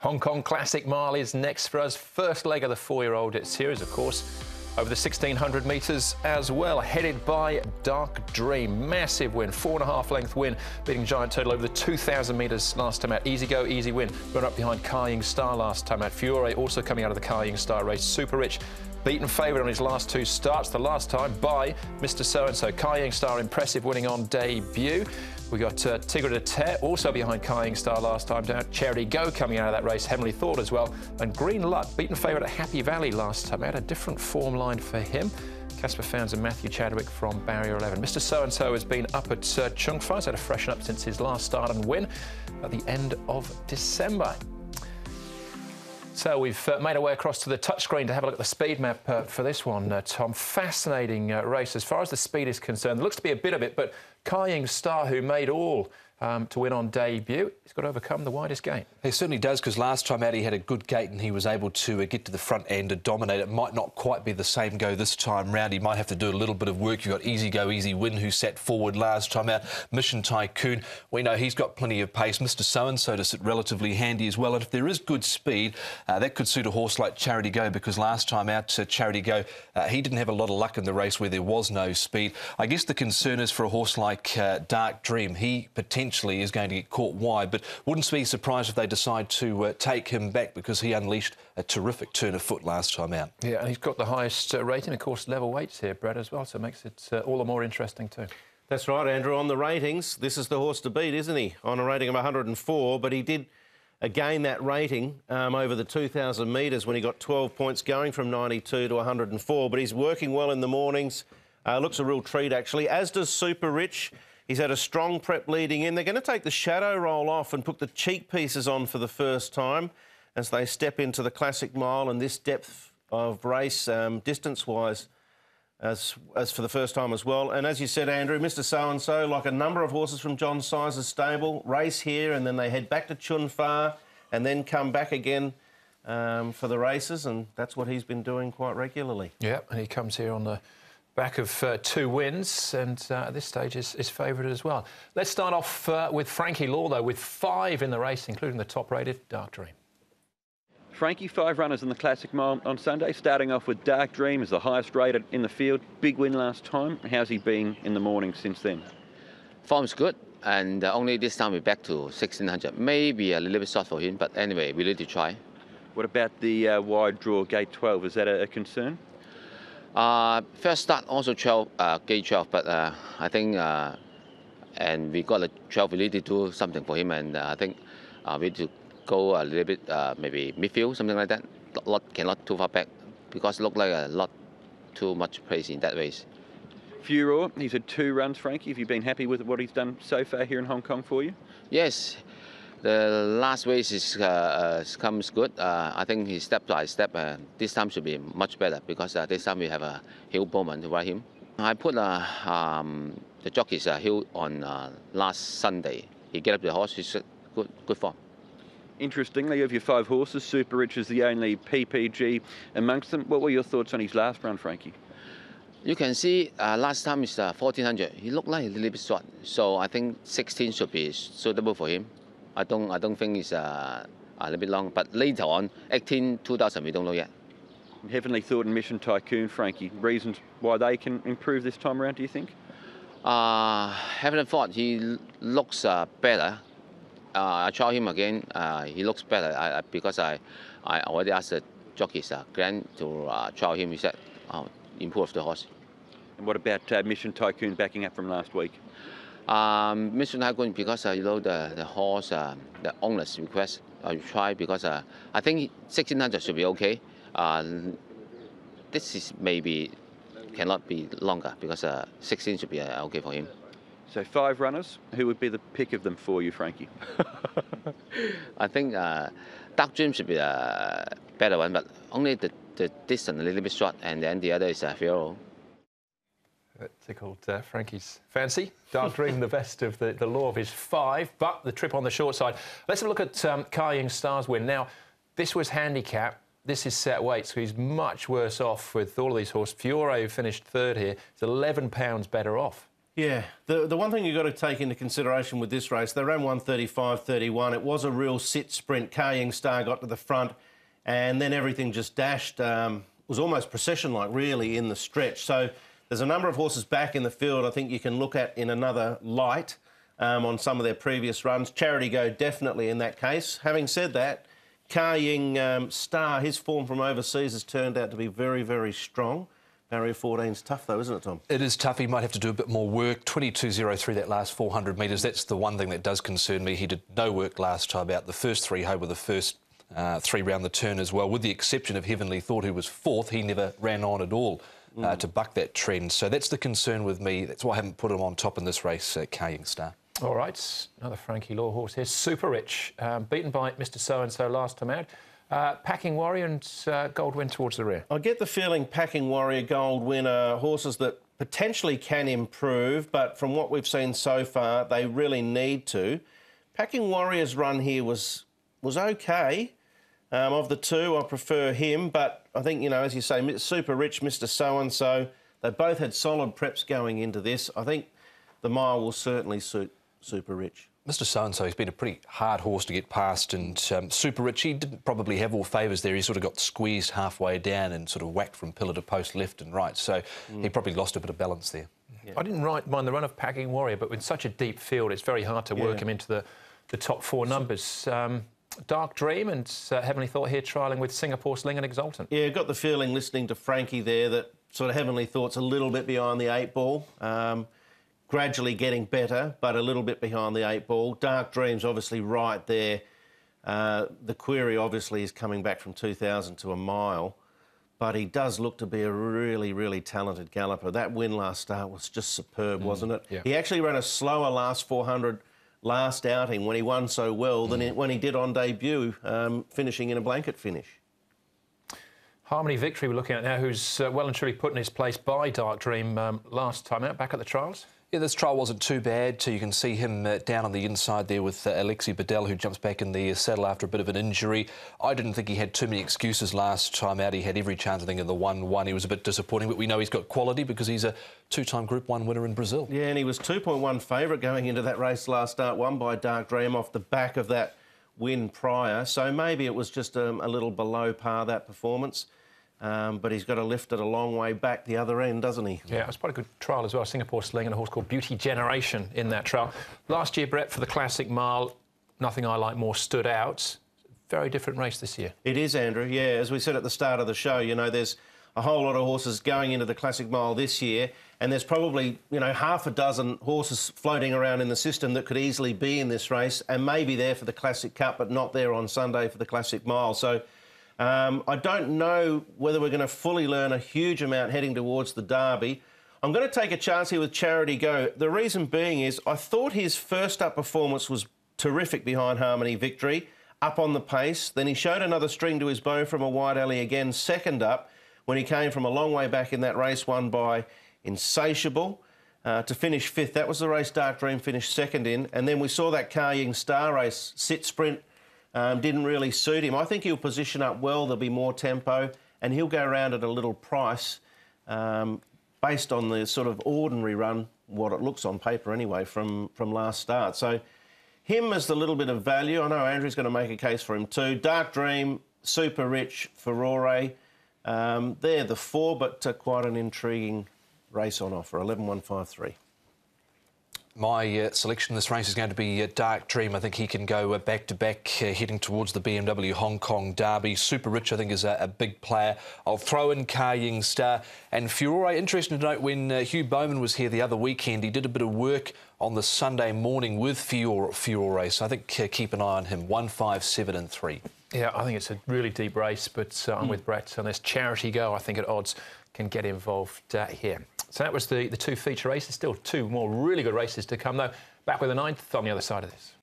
Hong Kong Classic Mile is next for us. First leg of the four-year-old series, of course, over the 1,600 metres as well. Headed by Dark Dream. Massive win, 4.5 length win, beating Giant Turtle over the 2,000 metres last time out. Easy go, easy win. Run up behind Ka Ying Star last time out. Fiore also coming out of the Ka Ying Star race. Super Rich, beaten favourite on his last two starts. The last time by Mr. So-and-so. Ka Ying Star impressive, winning on debut. We got Tigre de Terre, also behind Ka Ying Star last time down. Charity Go coming out of that race, Heavenly Thought as well. And Green Luck, beaten favourite at Happy Valley last time out. A different form line for him. Casper Fownes and Matthew Chadwick from Barrier 11. Mr. So-and-so has been up at Chung Fa. He's had a freshen up since his last start and win at the end of December. So we've made our way across to the touchscreen to have a look at the speed map for this one, Tom. Fascinating race as far as the speed is concerned. There looks to be a bit of it, but Ka Ying Star, who made all to win on debut, he's got to overcome the widest gate. He certainly does, because last time out he had a good gate and he was able to get to the front end and dominate. It might not quite be the same go this time round. He might have to do a little bit of work. You've got Easy Go, Easy Win, who sat forward last time out. Mission Tycoon, we know he's got plenty of pace. Mr. So-and-so to sit relatively handy as well. And if there is good speed, that could suit a horse like Charity Go, because last time out, Charity Go, he didn't have a lot of luck in the race where there was no speed. I guess the concern is for a horse like Dark Dream. He potentially is going to get caught wide, but wouldn't be surprised if they decide to take him back, because he unleashed a terrific turn of foot last time out. Yeah, and he's got the highest rating, of course, level weights here, Brad, as well, so it makes it all the more interesting too. That's right, Andrew. On the ratings, this is the horse to beat, isn't he? On a rating of 104, but he did gain that rating over the 2,000 metres when he got 12 points, going from 92 to 104, but he's working well in the mornings. Looks a real treat, actually, as does Super Rich. He's had a strong prep leading in. They're going to take the shadow roll off and put the cheek pieces on for the first time as they step into the Classic Mile and this depth of race, distance-wise, as for the first time as well. And as you said, Andrew, Mr. So-and-so, like a number of horses from John Sizer's stable, race here and then they head back to Chun Fa and then come back again for the races, and that's what he's been doing quite regularly. Yeah, and he comes here on the back of 2 wins, and at this stage is favourite as well. Let's start off with Frankie Law, though, with 5 in the race, including the top-rated Dark Dream. Frankie, 5 runners in the Classic Mile on Sunday, starting off with Dark Dream as the highest rated in the field. Big win last time. How's he been in the morning since then? Form's good, and only this time we're back to 1,600. Maybe a little bit short for him, but anyway, we need to try. What about the wide draw, gate 12? Is that a concern? First start also 12, gate 12, but I think, and we got a 12, we need to do something for him, and I think we need to go a little bit, maybe midfield, something like that. Cannot too far back, because it looked like a lot too much pace in that race. Furore, he's had 2 runs, Frankie. Have you been happy with what he's done so far here in Hong Kong for you? Yes. The last race comes good. I think he step by step. This time should be much better, because this time we have a Hill Bowman to ride him. I put the jockey's Hill on last Sunday. He get up the horse. He's good form. Interestingly, of your 5 horses, Super Rich is the only PPG amongst them. What were your thoughts on his last run, Frankie? You can see last time is 1,400. He looked like a little bit short, so I think 16 should be suitable for him. I don't think it's a little bit long, but later on, 18, 2,000, we don't know yet. Heavenly Thought and Mission Tycoon, Frankie, reasons why they can improve this time around, do you think? Heavenly Thought, he looks better. I tried him again, he looks better, because I already asked the jockeys, Grant, to try him. He said, improve the horse. And what about Mission Tycoon backing up from last week? Mission Tycoon, because you know the horse, the owner's request, I try, because I think 1,600 should be okay. This is maybe cannot be longer, because 16 should be okay for him. So 5 runners, who would be the pick of them for you, Frankie? I think Dark Dream should be a better one, but only the distance a little bit short, and then the other is Fiore. That tickled Frankie's fancy. Dark Dream, the best of the law of his 5, but the trip on the short side. Let's have a look at Ka Ying Star's win. Now, this was handicap. This is set weight, so he's much worse off with all of these horses. Fiore, who finished 3rd here, is £11 better off. Yeah, the one thing you've got to take into consideration with this race, they ran 1:35.31. It was a real sit sprint. Ka-Ying Star got to the front and then everything just dashed. Was almost procession-like, really, in the stretch. So there's a number of horses back in the field I think you can look at in another light on some of their previous runs. Charity Go definitely in that case. Having said that, Ka-Ying Star, his form from overseas has turned out to be very, very strong. Barrier 14's tough though, isn't it, Tom? It is tough. He might have to do a bit more work. 22.03 that last 400 metres. That's the one thing that does concern me. He did no work last time out. The first three home were the first three round the turn as well. With the exception of Heavenly Thought, who was fourth, he never ran on at all to buck that trend. So that's the concern with me. That's why I haven't put him on top in this race, Ka-Ying Star. All right, another Frankie Law horse here. Super Rich, beaten by Mr So-and-so last time out. Packing Warrior and Gold Win towards the rear. I get the feeling Packing Warrior, Gold Win are horses that potentially can improve, but from what we've seen so far, they really need to. Packing Warrior's run here was okay. Of the two, I prefer him, but I think, you know, as you say, Super Rich, Mr So-and-so, they both had solid preps going into this. I think the mile will certainly suit Super Rich. Mr So-and-so, he's been a pretty hard horse to get past, and Super Rich, he didn't probably have all favours there. He sort of got squeezed halfway down and sort of whacked from pillar to post left and right, so he probably lost a bit of balance there. Yeah. I didn't mind the run of Packing Warrior, but with such a deep field, it's very hard to work him into the top four numbers. Dark Dream and Heavenly Thought here trialling with Singapore Sling and Exultant. Yeah, got the feeling listening to Frankie there that sort of Heavenly Thought's a little bit behind the 8-ball. Gradually getting better, but a little bit behind the 8-ball. Dark Dream's obviously right there. The query obviously is coming back from 2,000 to a mile, but he does look to be a really, really talented galloper. That win last start was just superb, wasn't it? Yeah. He actually ran a slower last 400 last outing when he won so well than when he did on debut, finishing in a blanket finish. Harmony Victory we're looking at now, who's well and truly put in his place by Dark Dream last time out, back at the trials. Yeah, this trial wasn't too bad. So you can see him down on the inside there with Alexi Bedell, who jumps back in the saddle after a bit of an injury. I didn't think he had too many excuses last time out. He had every chance, I think, in the 1-1. He was a bit disappointing, but we know he's got quality because he's a two-time Group 1 winner in Brazil. Yeah, and he was 2.1 favourite going into that race last start, won by Dark Dream off the back of that win prior. So maybe it was just a little below par, that performance. But he's got to lift it a long way back the other end, doesn't he? Yeah, it was quite a good trial as well. Singapore Sling and a horse called Beauty Generation in that trial. Last year, Brett, for the Classic Mile, Nothing I Like More stood out. Very different race this year. It is, Andrew. Yeah, as we said at the start of the show, you know, there's a whole lot of horses going into the Classic Mile this year, and there's probably, you know, half a dozen horses floating around in the system that could easily be in this race and maybe there for the Classic Cup, but not there on Sunday for the Classic Mile. So I don't know whether we're going to fully learn a huge amount heading towards the Derby. I'm going to take a chance here with Charity Go. The reason being is I thought his first up performance was terrific behind Harmony Victory, up on the pace. Then he showed another string to his bow from a wide alley again, second up, when he came from a long way back in that race, won by Insatiable to finish fifth. That was the race Dark Dream finished second in. And then we saw that Ka-Ying Star race, sit sprint, didn't really suit him. I think he'll position up well. There'll be more tempo, and he'll go around at a little price based on the sort of ordinary run, what it looks on paper anyway, from last start. So him as the little bit of value. I know Andrew's going to make a case for him too. Dark Dream, Super Rich, Furore. They're the four, but quite an intriguing race on offer, 11.153. My selection in this race is going to be Dark Dream. I think he can go back-to-back heading towards the BMW Hong Kong Derby. Super Rich, I think, is a big player. I'll throw in Ka-Ying Star. And Furore, interesting to note, when Hugh Bowman was here the other weekend, he did a bit of work on the Sunday morning with Furore. So I think keep an eye on him. 1, 5, 7 and 3. Yeah, I think it's a really deep race, but I'm with Brett. And there's Charity Go, I think, at odds can get involved here. So that was the two feature races. Still two more really good races to come, though. Back with the 9th on the other side of this.